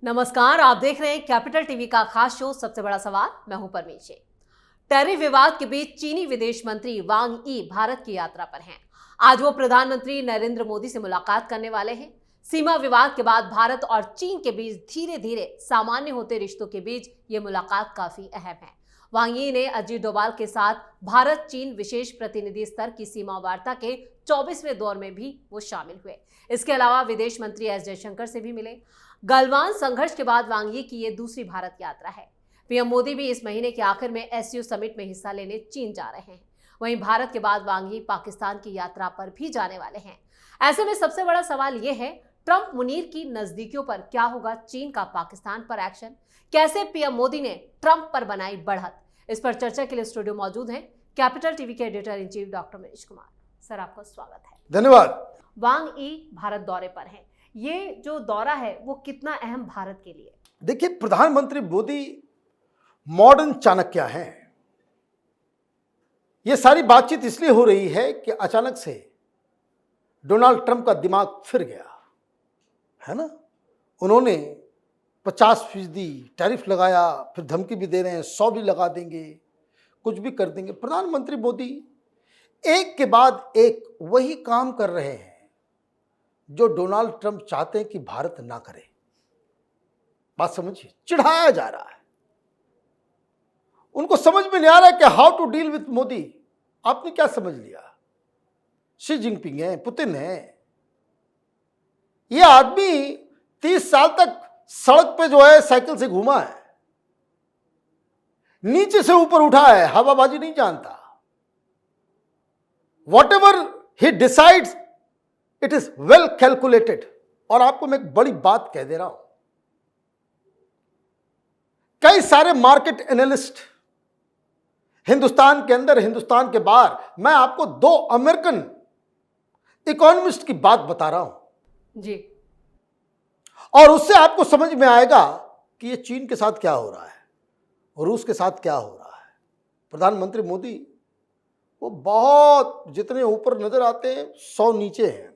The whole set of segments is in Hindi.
नमस्कार, आप देख रहे हैं कैपिटल टीवी का खास शो सबसे बड़ा सवाल। मैं हूं परमेश। टैरिफ विवाद के बीच चीनी विदेश मंत्री वांग यी भारत की यात्रा पर हैं। आज वो प्रधानमंत्री नरेंद्र मोदी से मुलाकात करने वाले हैं। सीमा विवाद के बाद भारत और चीन के बीच धीरे धीरे सामान्य होते रिश्तों के बीच ये मुलाकात काफी अहम है। वांग यी ने अजीत डोभाल के साथ भारत चीन विशेष प्रतिनिधि स्तर की सीमा वार्ता के 24वें दौर में भी वो शामिल हुए। इसके अलावा विदेश मंत्री एस जयशंकर से भी मिले। गलवान संघर्ष के बाद वांग यी की ये दूसरी भारत यात्रा है। पीएम मोदी भी इस महीने के आखिर में एससीओ समिट में हिस्सा लेने चीन जा रहे हैं। वहीं भारत के बाद वांग यी पाकिस्तान की यात्रा पर भी जाने वाले हैं। ऐसे में सबसे बड़ा सवाल यह है, ट्रंप मुनीर की नजदीकियों पर क्या होगा चीन का पाकिस्तान पर एक्शन? कैसे पीएम मोदी ने ट्रंप पर बनाई बढ़त? इस पर चर्चा के लिए स्टूडियो मौजूद हैं कैपिटल टीवी के editor in chief doctor Manish Kumar. Sir, आपका स्वागत है। धन्यवाद। वांग यी भारत दौरे पर हैं। ये जो दौरा है वो कितना अहम भारत के लिए? देखिए, प्रधानमंत्री मोदी मॉडर्न चाणक्य हैं। यह सारी बातचीत इसलिए हो रही है कि अचानक से डोनाल्ड ट्रंप का दिमाग फिर गया है ना। उन्होंने 50% टैरिफ लगाया, फिर धमकी भी दे रहे हैं 100 भी लगा देंगे, कुछ भी कर देंगे। प्रधानमंत्री मोदी एक के बाद एक वही काम कर रहे हैं जो डोनाल्ड ट्रंप चाहते हैं कि भारत ना करे। बात समझिए, चिढ़ाया जा रहा है। उनको समझ में नहीं आ रहा है कि how to deal with Modi. आपने क्या समझ लिया? शी जिनपिंग है, पुतिन है। यह आदमी 30 साल तक सड़क पे जो है साइकिल से घूमा है, नीचे से ऊपर उठा है, हवाबाजी नहीं जानता। What ever he decides it is well calculated. और आपको मैं एक बड़ी बात कह दे रहा हूं, कई सारे मार्केट एनालिस्ट हिंदुस्तान के अंदर, हिंदुस्तान के बाहर, मैं आपको 2 अमेरिकन इकोनॉमिस्ट की बात बता रहा हूं जी, और उससे आपको समझ में आएगा कि ये चीन के साथ क्या हो रहा है और रूस के साथ क्या हो रहा है। प्रधानमंत्री मोदी वो बहुत जितने ऊपर नजर आते हैं 100 नीचे हैं।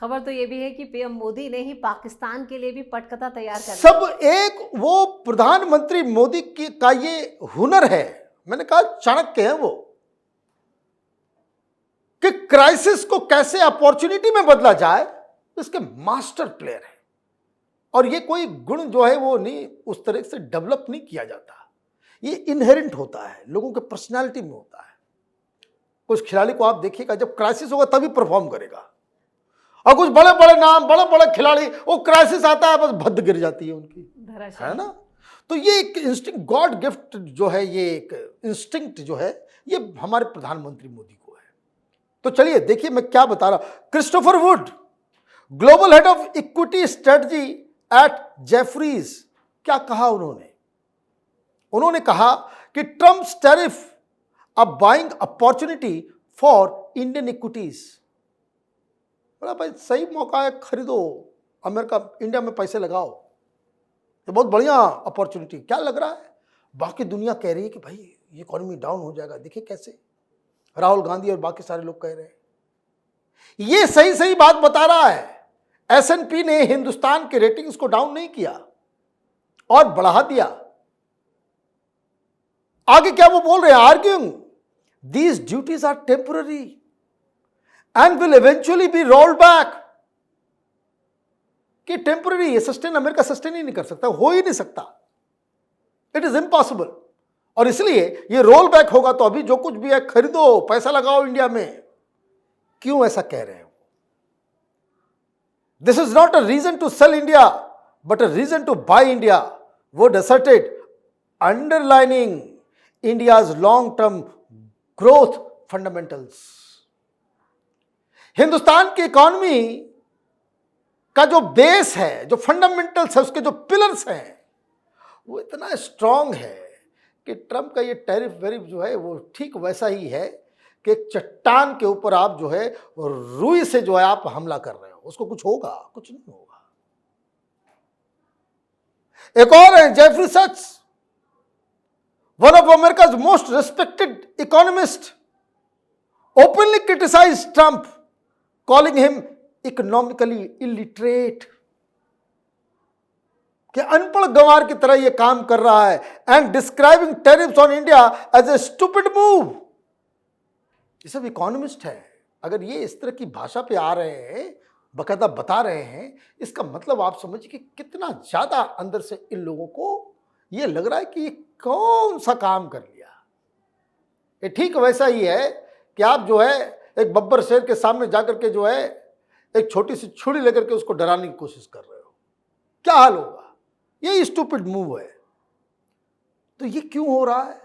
खबर तो ये भी है कि पीएम मोदी ने ही पाकिस्तान के लिए भी पटकथा तैयार कर सब एक वो प्रधानमंत्री मोदी की का ये हुनर है। मैंने कहा चाणक्य है वो, कि क्राइसिस को कैसे अपॉर्चुनिटी में बदला जाए, इसके मास्टर प्लेयर है। और ये कोई गुण जो है वो नहीं उस तरह से डेवलप नहीं किया जाता, ये इनहेरेंट होता है, लोगों के पर्सनालिटी में होता है। कुछ खिलाड़ी को आप देखिएगा, जब क्राइसिस होगा तभी परफॉर्म करेगा, और कुछ बड़े बड़े नाम, बड़े बड़े खिलाड़ी, वो क्राइसिस आता है बस भद्द गिर जाती है उनकी, है ना। तो ये एक इंस्टिंक्ट, गॉड गिफ्ट जो है, ये एक इंस्टिंक्ट जो है, ये हमारे प्रधानमंत्री मोदी को है। तो चलिए देखिए मैं क्या बता रहा हूं। Christopher Wood, global head of equity strategy at Jefferies, क्या कहा उन्होंने कहा कि Trump's tariff a buying opportunity for Indian equities. बोला भाई सही मौका है, खरीदो, अमेरिका इंडिया में पैसे लगाओ, ये बहुत बढ़िया अपॉर्चुनिटी। क्या लग रहा है? बाकी दुनिया कह रही है कि भाई ये इकोनॉमी डाउन हो जाएगा। देखिए कैसे राहुल गांधी और बाकी सारे लोग कह रहे हैं। ये सही सही बात बता रहा है। S&P ने हिंदुस्तान के रेटिंग्स को डाउन नहीं किया और बढ़ा दिया। आगे क्या वो बोल रहे हैं? Arguing these duties are temporary and will eventually be rolled back। कि टेम्पररी, ये सस्टेन अमेरिका सस्टेन ही नहीं कर सकता, हो ही नहीं सकता, इट इज इम्पॉसिबल। और इसलिए ये रोल बैक होगा। तो अभी जो कुछ भी है खरीदो, पैसा लगाओ इंडिया में। क्यों ऐसा कह रहे हो? This is not a reason to sell India but a reason to buy India, Wood asserted, underlining India's long term growth fundamentals. Hindustan की इकॉनमी का जो बेस है, जो फंडामेंटल्स है, उसके जो पिलर्स हैं, वो इतना स्ट्रांग है कि ट्रंप का ये टैरिफ वेरिफ जो है वो ठीक वैसा ही है कि एक चट्टान के ऊपर आप जो है रुई से जो है आप हमला कर रहे हो, उसको कुछ होगा? कुछ नहीं होगा। एक और है Jeffrey Sachs, one of America's most respected economist, openly criticise Trump, calling him economically illiterate। कि अनपढ़ गंवार की तरह ये काम कर रहा है and describing tariffs on India as a stupid move. ये सब इकोनॉमिस्ट है, अगर ये इस तरह की भाषा पे आ रहे हैं, बकायदा बता रहे हैं, इसका मतलब आप समझिए कि कितना ज्यादा अंदर से इन लोगों को ये लग रहा है कि ये कौन सा काम कर लिया। ये ठीक वैसा ही है कि आप जो है एक बब्बर शेर के सामने जाकर के जो है एक छोटी सी छुरी लेकर के उसको डराने की कोशिश कर रहे हो, क्या हाल होगा। ये स्टूपिड मूव है। तो ये क्यों हो रहा है?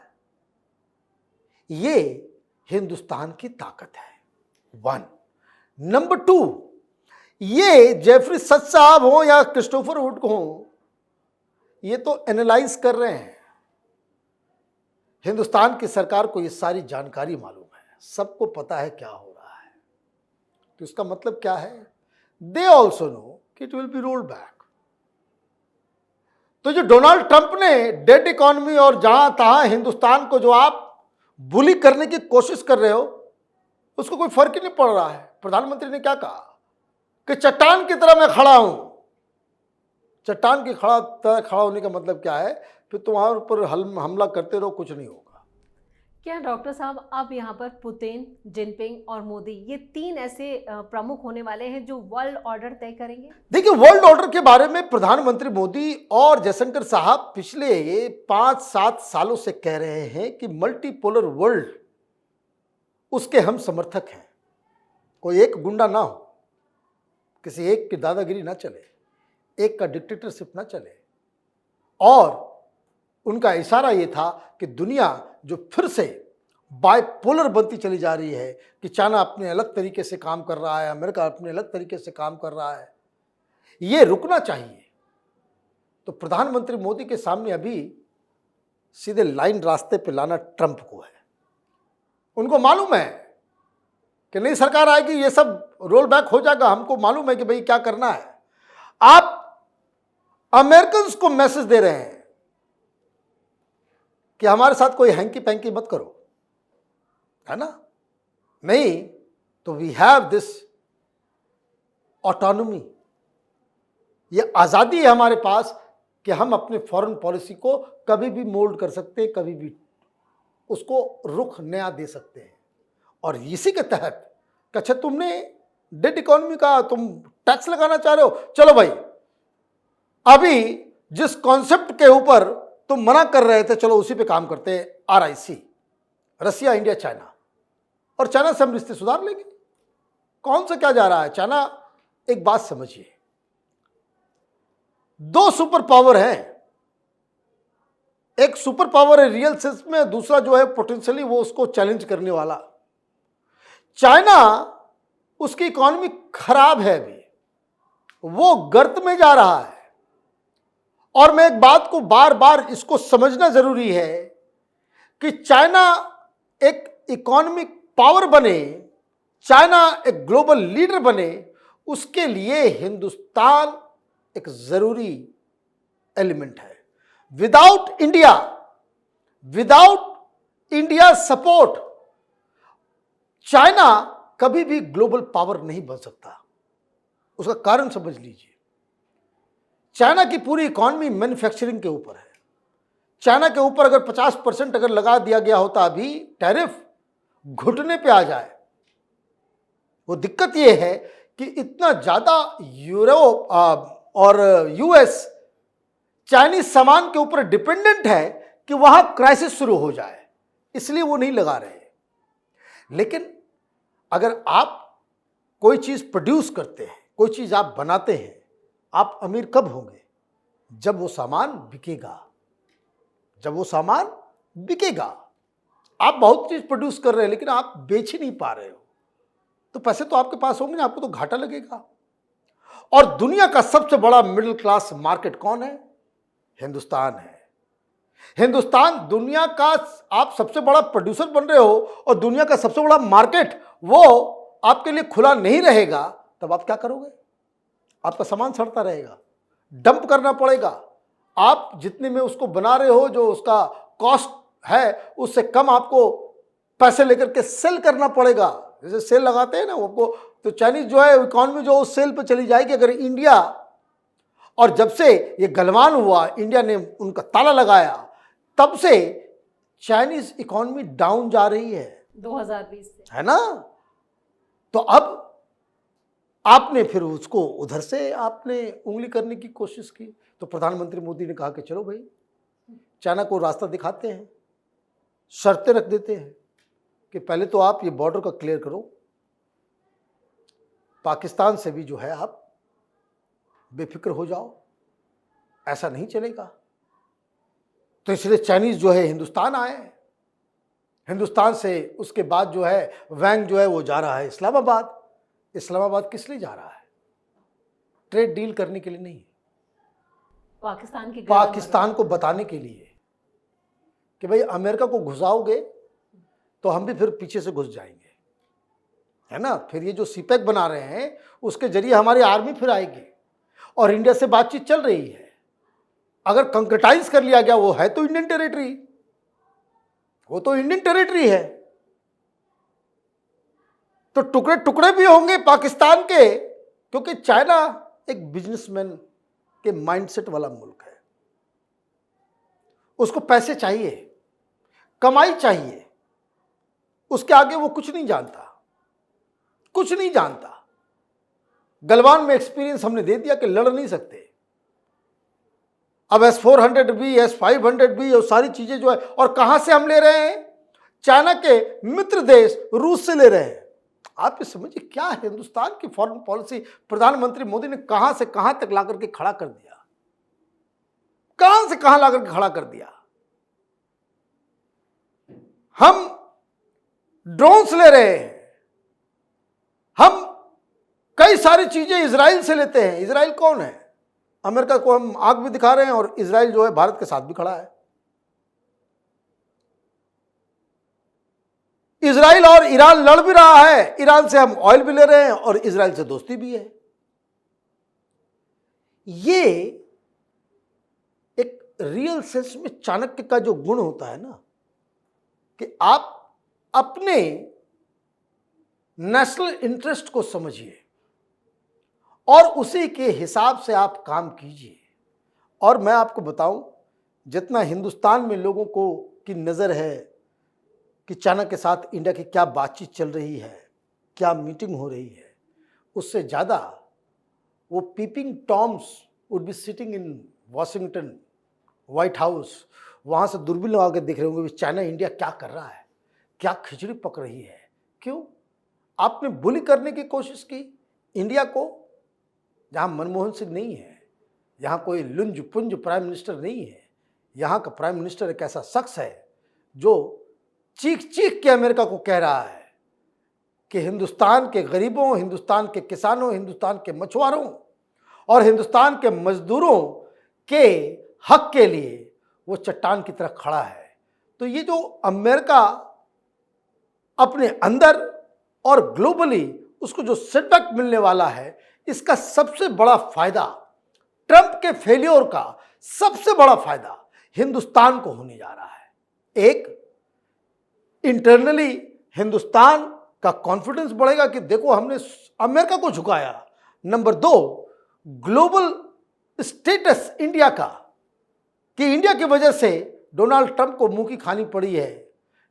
ये हिंदुस्तान की ताकत है, 1। नंबर 2, ये जेफरी सच साहब हो या क्रिस्टोफर वुड हो, ये तो एनालाइज कर रहे हैं। हिंदुस्तान की सरकार को ये सारी जानकारी मालूम है, सबको पता है क्या हो रहा है। तो इसका मतलब क्या है? दे ऑल्सो नो कि it will be rolled back. तो जो डोनाल्ड ट्रंप ने डेड इकोनॉमी और जहां तहां हिंदुस्तान को जो आप बुली करने की कोशिश कर रहे हो, उसको कोई फर्क ही नहीं पड़ रहा है। प्रधानमंत्री ने क्या कहा कि चट्टान की तरह मैं खड़ा हूं। चट्टान की खड़ा होने का मतलब क्या है? फिर तुम्हारे ऊपर हमला करते रहो, कुछ नहीं होगा। क्या डॉक्टर साहब अब यहाँ पर पुतिन, जिनपिंग और मोदी ये 3 ऐसे प्रमुख होने वाले हैं जो वर्ल्ड ऑर्डर तय करेंगे? देखिए, वर्ल्ड ऑर्डर के बारे में प्रधानमंत्री मोदी और जयशंकर साहब पिछले 5-7 सालों से कह रहे हैं कि मल्टीपोलर वर्ल्ड उसके हम समर्थक हैं। कोई एक गुंडा ना हो, किसी एक की दादागिरी ना चले, एक का डिक्टेटरशिप ना चले। और उनका इशारा ये था कि दुनिया जो फिर से बाइपोलर बनती चली जा रही है, कि चाइना अपने अलग तरीके से काम कर रहा है, अमेरिका अपने अलग तरीके से काम कर रहा है, ये रुकना चाहिए। तो प्रधानमंत्री मोदी के सामने अभी सीधे लाइन रास्ते पे लाना ट्रंप को है। उनको मालूम है कि नई सरकार आएगी, ये सब रोल बैक हो जाएगा। हमको मालूम है कि भाई क्या करना है। आप अमेरिकन्स को मैसेज दे रहे हैं कि हमारे साथ कोई हैंकी पैंकी मत करो, है ना? नहीं तो वी हैव दिस ऑटोनॉमी, ये आज़ादी है हमारे पास कि हम अपने फॉरेन पॉलिसी को कभी भी मोल्ड कर सकते हैं, कभी भी उसको रुख नया दे सकते हैं। और इसी के तहत अच्छा, तुमने डेड इकोनॉमी का तुम टैक्स लगाना चाह रहे हो, चलो भाई, अभी जिस कॉन्सेप्ट के ऊपर तुम मना कर रहे थे, चलो उसी पे काम करते हैं। RIC, रसिया, इंडिया, चाइना, और चाइना से हम रिश्ते सुधार लेंगे। कौन सा क्या जा रहा है? चाइना, एक बात समझिए, 2 सुपर पावर हैं। एक सुपर पावर है रियल सेंस में, दूसरा जो है पोटेंशियली वो उसको चैलेंज करने वाला। चाइना, उसकी इकोनॉमी खराब है, अभी वो गर्त में जा रहा है। और मैं एक बात को बार बार इसको समझना जरूरी है कि चाइना एक इकोनॉमिक पावर बने, चाइना एक ग्लोबल लीडर बने, उसके लिए हिंदुस्तान एक जरूरी एलिमेंट है। विदाउट इंडिया सपोर्ट, चाइना कभी भी ग्लोबल पावर नहीं बन सकता। उसका कारण समझ लीजिए, चाइना की पूरी इकोनॉमी मैन्युफैक्चरिंग के ऊपर है। चाइना के ऊपर अगर 50% अगर लगा दिया गया होता अभी टैरिफ, घुटने पे आ जाए। वो दिक्कत ये है कि इतना ज्यादा यूरोप और US चाइनीज सामान के ऊपर डिपेंडेंट है कि वहां क्राइसिस शुरू हो जाए, इसलिए वो नहीं लगा रहे। लेकिन अगर आप कोई चीज प्रोड्यूस करते हैं, कोई चीज आप बनाते हैं, आप अमीर कब होंगे? जब वो सामान बिकेगा। जब वो सामान बिकेगा। आप बहुत चीज प्रोड्यूस कर रहे हैं लेकिन आप बेच ही नहीं पा रहे हो, तो पैसे तो आपके पास होंगे ना, आपको तो घाटा लगेगा। और दुनिया का सबसे बड़ा मिडिल क्लास मार्केट कौन है? हिंदुस्तान है। हिंदुस्तान दुनिया का आप सबसे बड़ा प्रोड्यूसर बन रहे हो और दुनिया का सबसे बड़ा मार्केट वो आपके लिए खुला नहीं रहेगा, तब आप क्या करोगे? आपका सामान सड़ता रहेगा, डंप करना पड़ेगा। आप जितने में उसको बना रहे हो, जो उसका कॉस्ट है, उससे कम आपको पैसे लेकर के सेल करना पड़ेगा। जैसे सेल लगाते हैं ना आपको, तो चाइनीज जो है इकोनॉमी जो उस सेल पे चली जाएगी। अगर इंडिया और जब से ये गलवान हुआ, इंडिया ने उनका ताला लगाया, तब से चाइनीज इकोनॉमी डाउन जा रही है 2020 से, है ना। तो अब आपने फिर उसको उधर से आपने उंगली करने की कोशिश की। तो प्रधानमंत्री मोदी ने कहा कि चलो भाई, चाइना को रास्ता दिखाते हैं, शर्तें रख देते हैं कि पहले तो आप ये बॉर्डर का क्लियर करो, पाकिस्तान से भी जो है आप बेफिक्र हो जाओ, ऐसा नहीं चलेगा। तो इसलिए चाइनीज जो है हिंदुस्तान आए, हिंदुस्तान से उसके बाद जो है वैंग जो है वो जा रहा है इस्लामाबाद। इस्लामाबाद किस लिए जा रहा है? ट्रेड डील करने के लिए नहीं, पाकिस्तान को बताने के लिए कि भाई अमेरिका को घुसाओगे तो हम भी फिर पीछे से घुस जाएंगे, है ना। फिर ये जो सीपेक बना रहे हैं उसके जरिए हमारी आर्मी फिर आएगी और इंडिया से बातचीत चल रही है। अगर कंक्रेटाइज कर लिया गया, वो है तो इंडियन टेरिटरी, वो तो इंडियन टेरिटरी है, तो टुकड़े टुकड़े भी होंगे पाकिस्तान के, क्योंकि चाइना एक बिजनेसमैन के माइंडसेट वाला मुल्क है। उसको पैसे चाहिए, कमाई चाहिए, उसके आगे वो कुछ नहीं जानता, कुछ नहीं जानता। गलवान में एक्सपीरियंस हमने दे दिया कि लड़ नहीं सकते। अब S-400 भी, S-500 भी, और सारी चीजें जो है, और कहां से हम ले रहे हैं? चाइना के मित्र देश रूस से ले रहे हैं। आप ये समझिए क्या है हिंदुस्तान की फॉरेन पॉलिसी। प्रधानमंत्री मोदी ने कहां से कहां तक लाकर के खड़ा कर दिया, कहां से कहां लाकर के खड़ा कर दिया। हम ड्रोन्स ले रहे हैं, हम कई सारी चीजें इजराइल से लेते हैं। इजराइल कौन है? अमेरिका को हम आंख भी दिखा रहे हैं और इजराइल जो है भारत के साथ भी खड़ा है। इजराइल और ईरान लड़ भी रहा है, ईरान से हम ऑयल भी ले रहे हैं और इजराइल से दोस्ती भी है। ये एक रियल सेंस में चाणक्य का जो गुण होता है ना, कि आप अपने नेशनल इंटरेस्ट को समझिए और उसी के हिसाब से आप काम कीजिए। और मैं आपको बताऊं, जितना हिंदुस्तान में लोगों को की नज़र है कि चाइना के साथ इंडिया की क्या बातचीत चल रही है, क्या मीटिंग हो रही है, उससे ज़्यादा वो peeping Toms would be sitting in Washington, White House, वहाँ से दूरबीन लगा के देख रहे होंगे चाइना इंडिया क्या कर रहा है, क्या खिचड़ी पक रही है। क्यों? आपने बुली करने की कोशिश की इंडिया को, जहाँ मनमोहन सिंह नहीं है, यहाँ कोई लुंज पुंज प्राइम मिनिस्टर नहीं है। यहाँ का प्राइम मिनिस्टर एक ऐसा शख्स है जो चीख चीख के अमेरिका को कह रहा है कि हिंदुस्तान के गरीबों, हिंदुस्तान के किसानों, हिंदुस्तान के मछुआरों और हिंदुस्तान के मजदूरों के हक के लिए वो चट्टान की तरह खड़ा है। तो ये जो अमेरिका अपने अंदर और ग्लोबली उसको जो सेटबैक मिलने वाला है, इसका सबसे बड़ा फायदा, ट्रंप के फेलियर का सबसे बड़ा फायदा हिंदुस्तान को होने जा रहा है। एक, इंटरनली हिंदुस्तान का कॉन्फिडेंस बढ़ेगा कि देखो हमने अमेरिका को झुकाया। नंबर दो, ग्लोबल स्टेटस इंडिया का, कि इंडिया की वजह से डोनाल्ड ट्रंप को मुंह की खानी पड़ी है,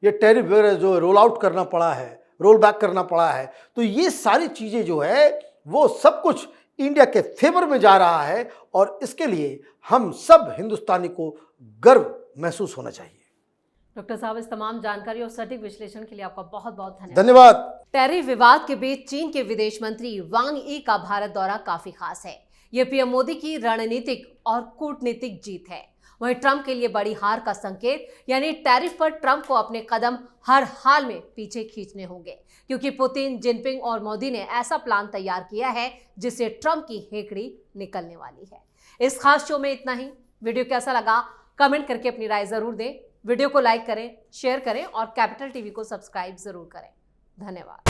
ये टैरिफ वगैरह जो रोल आउट करना पड़ा है, रोल बैक करना पड़ा है। तो ये सारी चीजें जो है वो सब कुछ इंडिया के फेवर में जा रहा है और इसके लिए हम सब हिंदुस्तानी को गर्व महसूस होना चाहिए। डॉक्टर साहब, इस तमाम जानकारी और सटीक विश्लेषण के लिए आपका बहुत बहुत धन्यवाद। टैरिफ विवाद के बीच चीन के विदेश मंत्री वांग यी का भारत दौरा काफी खास है। यह पीएम मोदी की रणनीतिक और कूटनीतिक जीत है। वहीं ट्रंप के लिए बड़ी हार का संकेत, यानी टैरिफ पर ट्रंप को अपने कदम हर हाल में पीछे खींचने होंगे, क्योंकि पुतिन, जिनपिंग और मोदी ने ऐसा प्लान तैयार किया है जिससे ट्रंप की हेकड़ी निकलने वाली है। इस खास शो में इतना ही। वीडियो कैसा लगा कमेंट करके अपनी राय जरूर दें। वीडियो को लाइक करें, शेयर करें और कैपिटल टीवी को सब्सक्राइब जरूर करें। धन्यवाद।